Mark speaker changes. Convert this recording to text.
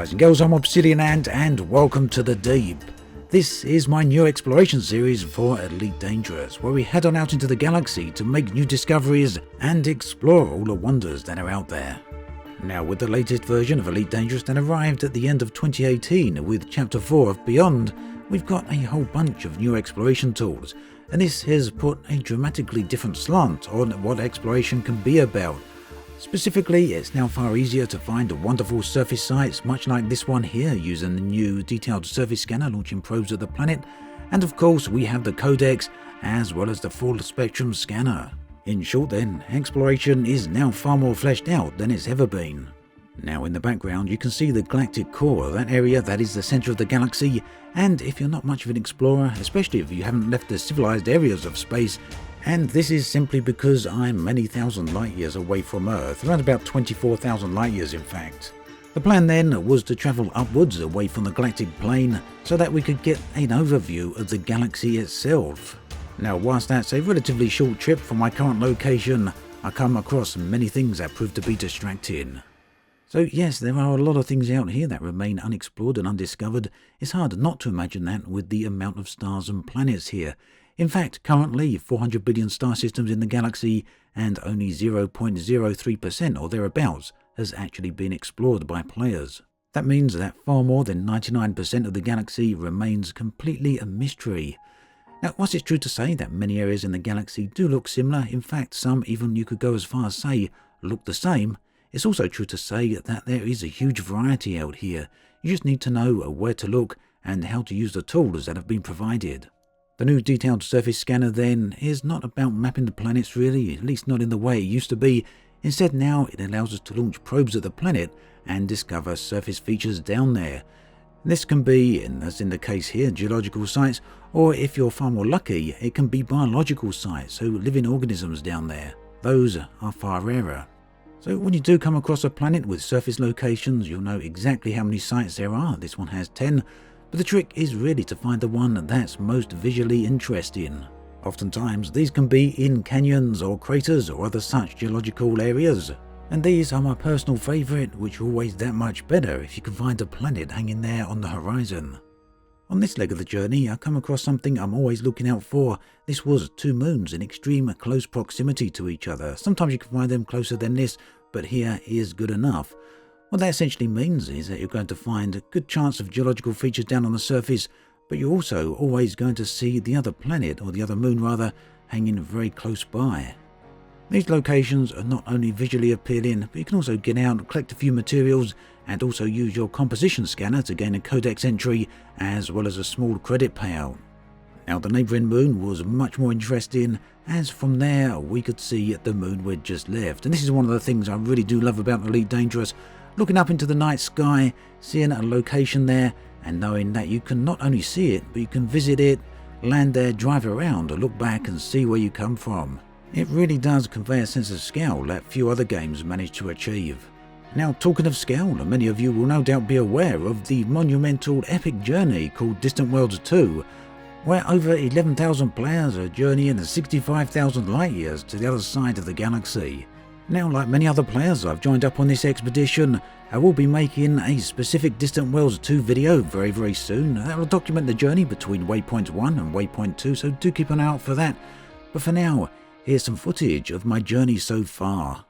Speaker 1: guys and girls, I'm Obsidian and welcome to the Deep. This is my new exploration series for Elite Dangerous, where we head on out into the galaxy to make new discoveries and explore all the wonders that are out there. Now, with the latest version of Elite Dangerous that arrived at the end of 2018 with Chapter 4 of Beyond, we've got a whole bunch of new exploration tools, and this has put a dramatically different slant on what exploration can be about. Specifically, it's now far easier to find wonderful surface sites, much like this one here, using the new detailed surface scanner launching probes at the planet, and of course we have the codex as well as the full spectrum scanner. In short then, exploration is now far more fleshed out than it's ever been. Now in the background you can see the galactic core, that area that is the centre of the galaxy, and if you're not much of an explorer, especially if you haven't left the civilized areas of space, and this is simply because I'm many thousand light years away from Earth, around about 24,000 light years in fact. The plan then was to travel upwards away from the galactic plane so that we could get an overview of the galaxy itself. Now whilst that's a relatively short trip from my current location, I come across many things that prove to be distracting. So yes, there are a lot of things out here that remain unexplored and undiscovered. It's hard not to imagine that with the amount of stars and planets here. In fact, currently 400 billion star systems in the galaxy and only 0.03% or thereabouts has actually been explored by players. That means that far more than 99% of the galaxy remains completely a mystery. Now, whilst it's true to say that many areas in the galaxy do look similar, in fact some even you could go as far as say look the same, it's also true to say that there is a huge variety out here. You just need to know where to look and how to use the tools that have been provided. The new detailed surface scanner then is not about mapping the planets really, at least not in the way it used to be. Instead now it allows us to launch probes at the planet and discover surface features down there. This can be, as in the case here, geological sites, or if you're far more lucky, it can be biological sites, so living organisms down there. Those are far rarer. So when you do come across a planet with surface locations, you'll know exactly how many sites there are. This one has 10. But the trick is really to find the one that's most visually interesting. Oftentimes these can be in canyons or craters or other such geological areas. And these are my personal favourite, which are always that much better if you can find a planet hanging there on the horizon. On this leg of the journey I come across something I'm always looking out for. This was two moons in extreme close proximity to each other. Sometimes you can find them closer than this, but here is good enough. What that essentially means is that you're going to find a good chance of geological features down on the surface, but you're also always going to see the other planet, or the other moon rather, hanging very close by. These locations are not only visually appealing, but you can also get out, collect a few materials, and also use your composition scanner to gain a codex entry, as well as a small credit payout. Now the neighbouring moon was much more interesting, as from there we could see the moon we'd just left, and this is one of the things I really do love about Elite Dangerous. Looking up into the night sky, seeing a location there, and knowing that you can not only see it, but you can visit it, land there, drive around, or look back and see where you come from. It really does convey a sense of scale that few other games manage to achieve. Now talking of scale, many of you will no doubt be aware of the monumental epic journey called Distant Worlds 2, where over 11,000 players are journeying 65,000 light years to the other side of the galaxy. Now, like many other players, I've joined up on this expedition. I will be making a specific Distant Worlds 2 video very soon. That will document the journey between Waypoint 1 and Waypoint 2, so do keep an eye out for that. But for now, here's some footage of my journey so far.